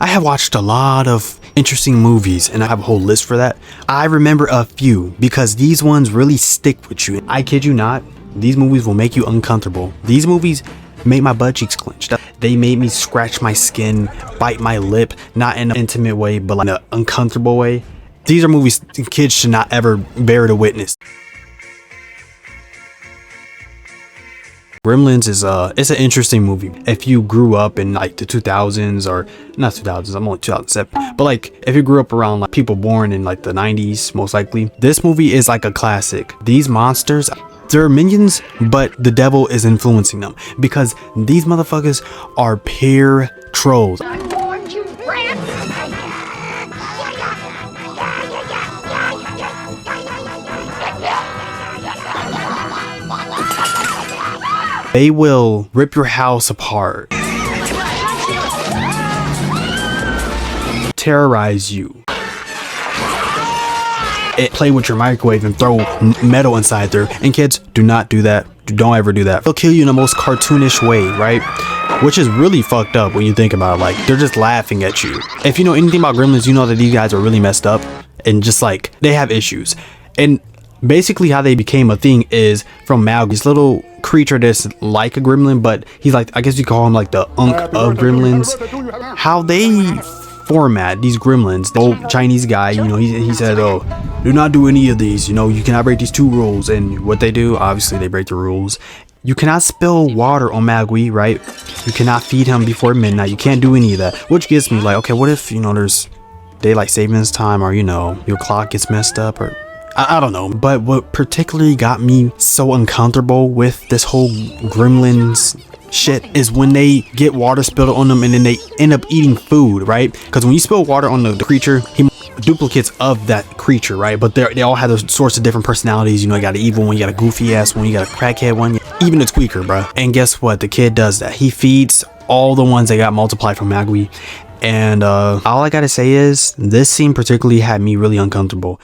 I have watched a lot of interesting movies and I have a whole list for that. I remember a few because these ones really stick with you. I kid you not, these movies will make you uncomfortable. These movies made my butt cheeks clench. They made me scratch my skin, bite my lip, not in an intimate way, but like in an uncomfortable way. These are movies kids should not ever bear to witness. Gremlins is it's an interesting movie. If you grew up in like the 2000s, or not 2000s, I'm only 2007, but like if you grew up around like people born in like the 90s, most likely, this movie is like a classic. These monsters, they're minions, but the devil is influencing them because these motherfuckers are pure trolls. They will rip your house apart, terrorize you, play with your microwave and throw metal inside there. And kids, do not do that. Don't ever do that. They'll kill you in the most cartoonish way, right? Which is really fucked up when you think about it. Like, they're just laughing at you. If you know anything about gremlins, you know that these guys are really messed up and just like they have issues. And basically how they became a thing is from Mowgli, this little creature that's like a gremlin, but he's like, I guess you call him like the unk of gremlins. How they format these gremlins, the old Chinese guy, you know, he said, oh, do not do any of these, you know, you cannot break these 2 rules. And what they do, obviously they break the rules. You cannot spill water on Mowgli, right? You cannot feed him before midnight. You can't do any of that, which gets me like, okay, what if, you know, there's daylight savings time, or, you know, your clock gets messed up, or I don't know. But what particularly got me so uncomfortable with this whole gremlins shit is when they get water spilled on them and then they end up eating food, right? Because when you spill water on the creature, he duplicates of that creature, right? But they all have those sorts of different personalities. You know, you got an evil one, you got a goofy ass one, you got a crackhead one, even a tweaker, bro. And guess what? The kid does that. He feeds all the ones that got multiplied from Mowgli. And all I gotta say is this scene particularly had me really uncomfortable.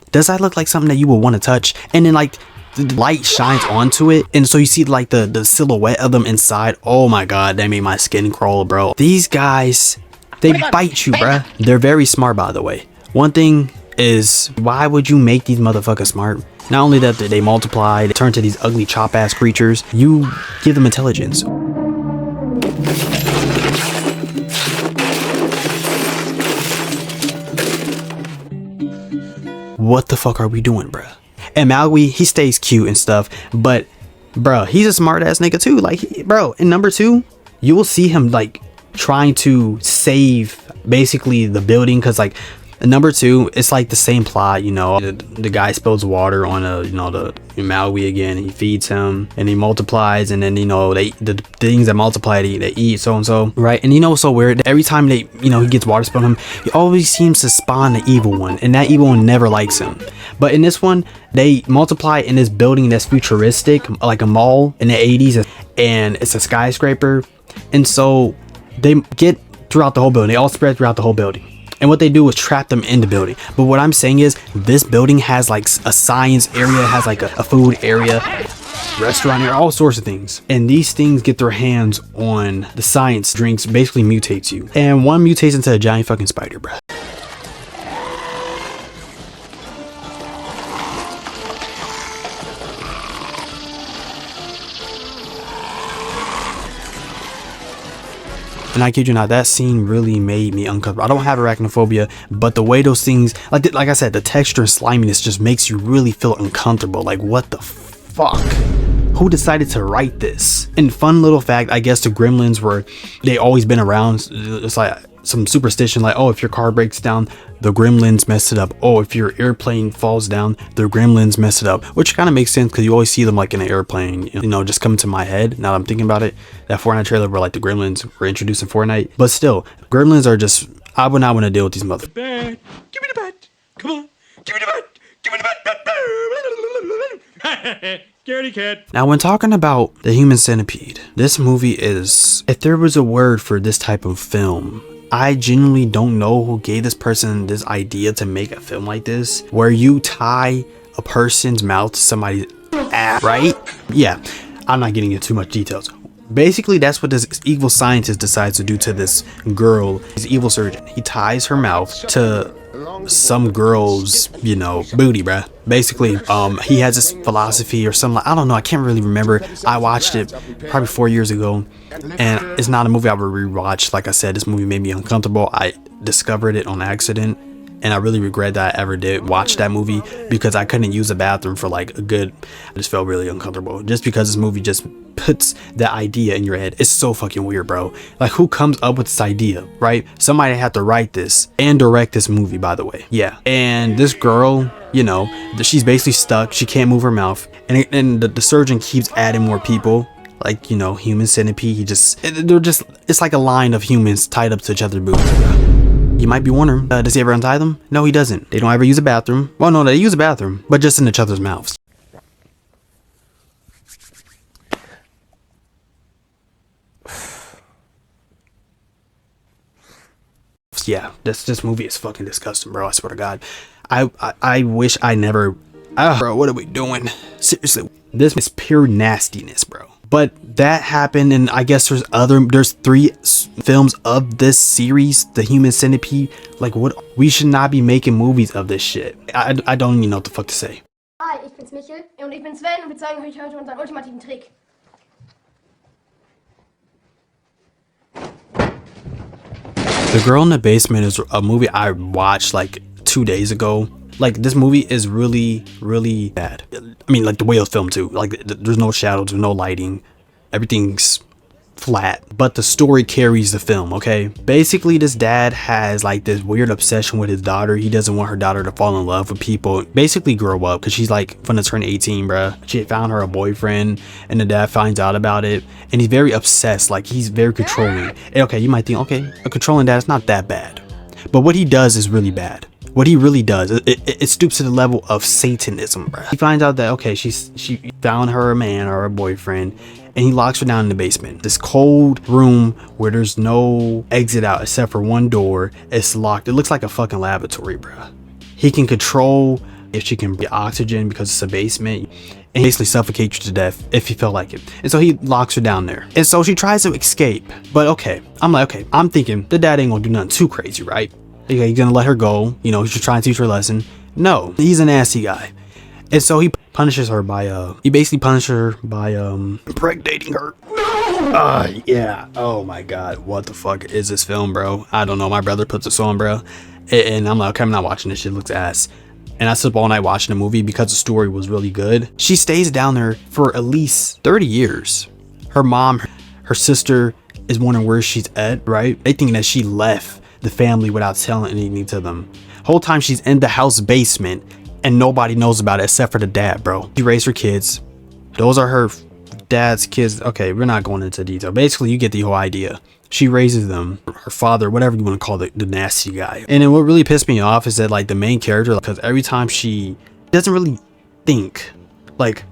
Does that look like something that you would want to touch? And then like the light shines onto it, and so you see like the silhouette of them inside. Oh my god, that made my skin crawl, bro. These guys, they bite you, bruh. They're very smart, by the way. One thing is, why would you make these motherfuckers smart? Not only that they multiply, they turn to these ugly chop ass creatures, you give them intelligence. What the fuck are we doing, bruh? And Mowgli, he stays cute and stuff, but bruh, he's a smart ass nigga too. Like, bro, in number 2, you will see him like trying to save basically the building, because like in number 2, it's like the same plot, you know. The guy spills water on the Mowgli again. He feeds him and he multiplies, and then, you know, the things that multiply, they eat, so and so, right? And you know, it's so weird. Every time he gets water spilled on him, he always seems to spawn the evil one, and that evil one never likes him. But in this one, they multiply in this building that's futuristic, like a mall in the 80s, and it's a skyscraper, and so they get throughout the whole building. They all spread throughout the whole building. And what they do is trap them in the building. But what I'm saying is, this building has like a science area, has like a food area, restaurant area, all sorts of things. And these things get their hands on the science drinks, basically mutates you. And one mutates into a giant fucking spider, bruh. And I kid you not, that scene really made me uncomfortable. I don't have arachnophobia, but the way those things, like I said, the texture and sliminess just makes you really feel uncomfortable. Like, what the fuck? Who decided to write this? And fun little fact, I guess the gremlins they always been around. It's like some superstition, like, oh, if your car breaks down, the gremlins mess it up. Oh, if your airplane falls down, the gremlins mess it up. Which kind of makes sense, because you always see them like in an airplane. You know, just coming to my head now that I'm thinking about it. That Fortnite trailer where like the gremlins were introduced in Fortnite. But still, gremlins are just, I would not want to deal with these motherfuckers. Give me the bat. Come on. Give me the bat. Give me the bat. Scaredy cat. Now, when talking about the human centipede, this movie is, if there was a word for this type of film, I genuinely don't know who gave this person this idea to make a film like this, where you tie a person's mouth to somebody's ass, right? Yeah, I'm not getting into too much details. Basically, that's what this evil scientist decides to do to this girl. He's an evil surgeon. He ties her mouth to some girl's, you know, booty, bruh. Basically, he has this philosophy or something. I don't know. I can't really remember. I watched it probably 4 years ago, and it's not a movie I would rewatch. Like I said, this movie made me uncomfortable. I discovered it on accident, and I really regret that I ever did watch that movie, because I couldn't use the bathroom for like a good, I just felt really uncomfortable just because this movie just puts that idea in your head. It's so fucking weird, bro. Like, who comes up with this idea, right? Somebody had to write this and direct this movie, by the way. Yeah. And this girl, you know, she's basically stuck. She can't move her mouth, and the surgeon keeps adding more people, like, you know, human centipede. It's like a line of humans tied up to each other boobies, bro. You might be wondering, does he ever untie them? No, he doesn't. They don't ever use a bathroom. Well, no, they use a bathroom, but just in each other's mouths. Yeah, this movie is fucking disgusting, bro. I swear to God. I wish I never. Bro, what are we doing? Seriously, this is pure nastiness, bro. But that happened, and I guess there's 3 films of this series, The Human Centipede. Like, what? We should not be making movies of this shit. I don't even know what the fuck to say. Hi, ich bin's Michel und ich bin Sven und wir zeigen euch heute unseren ultimativen Trick. The Girl in the Basement is a movie I watched like 2 days ago. Like, this movie is really, really bad. I mean, like, the way it was filmed too. Like, there's no shadows, there's no lighting. Everything's flat. But the story carries the film, okay? Basically, this dad has like this weird obsession with his daughter. He doesn't want her daughter to fall in love with people. Basically grow up, because she's like finna turn 18, bruh. She found her a boyfriend, and the dad finds out about it. And he's very obsessed. Like, he's very controlling. And okay, you might think, okay, a controlling dad is not that bad. But what he does is really bad. What he really does, it stoops to the level of Satanism, bruh. He finds out that, okay, she found her a man or a boyfriend, and he locks her down in the basement. This cold room where there's no exit out except for one door. It's locked. It looks like a fucking laboratory, bruh. He can control if she can get oxygen because it's a basement, and basically suffocate you to death if he felt like it. And so he locks her down there. And so she tries to escape. But okay, I'm like, okay, I'm thinking the dad ain't gonna do nothing too crazy, right? Okay, he's gonna let her go. You know, he's just trying to teach her a lesson. No, he's a nasty guy. And so he punishes her by he basically punishes her by impregnating her. Yeah. Oh my God, what the fuck is this film, bro? I don't know. My brother puts this on, bro, and I'm like, okay, I'm not watching this shit. It looks ass. And I slept all night watching the movie because the story was really good. She stays down there for at least 30 years. Her mom, her sister is wondering where she's at, right? They thinking that she left the family without telling anything to them. Whole time she's in the house basement, and nobody knows about it except for the dad, bro. She raised her kids. Those are her dad's kids. Okay, we're not going into detail. Basically, you get the whole idea. She raises them. Her father, whatever you want to call the nasty guy. And then what really pissed me off is that, like, the main character, because every time she doesn't really think, like,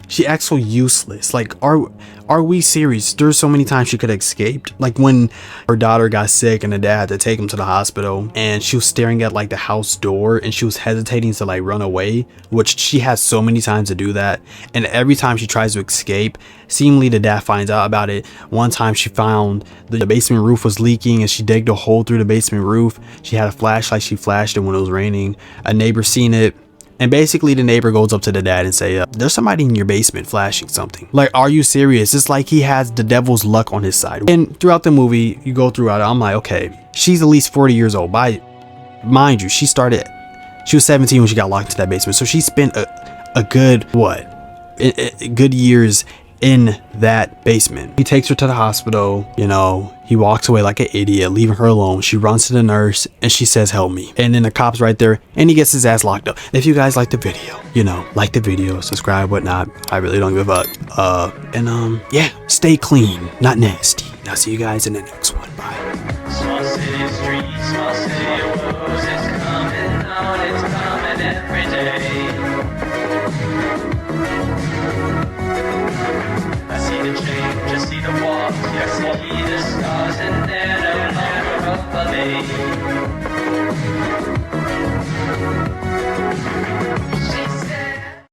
she acts so useless. Like, are we serious? There's so many times she could have escaped. Like when her daughter got sick and the dad had to take him to the hospital, and she was staring at like the house door and she was hesitating to like run away, which she has so many times to do that. And every time she tries to escape, seemingly the dad finds out about it. One time she found the basement roof was leaking and she digged a hole through the basement roof. She had a flashlight. She flashed it when it was raining. A neighbor seen it. And basically the neighbor goes up to the dad and say, there's somebody in your basement flashing something. Like, are you serious? It's like he has the devil's luck on his side. And throughout the movie, you go throughout it, I'm like, okay, she's at least 40 years old. Mind you, she was 17 when she got locked into that basement. So she spent a good, good years in that basement. He takes her to the hospital, you know, he walks away like an idiot, leaving her alone. She runs to the nurse and she says, help me. And then the cop's right there and he gets his ass locked up. If you guys like the video, you know, like the video, subscribe, whatnot. I really don't give a fuck. Yeah, stay clean, not nasty. I'll see you guys in the next one. Bye. Small city streets, small city roads, it's coming on, it's coming every day. I see the change, I see the walk, I see the stars, and then no longer up city.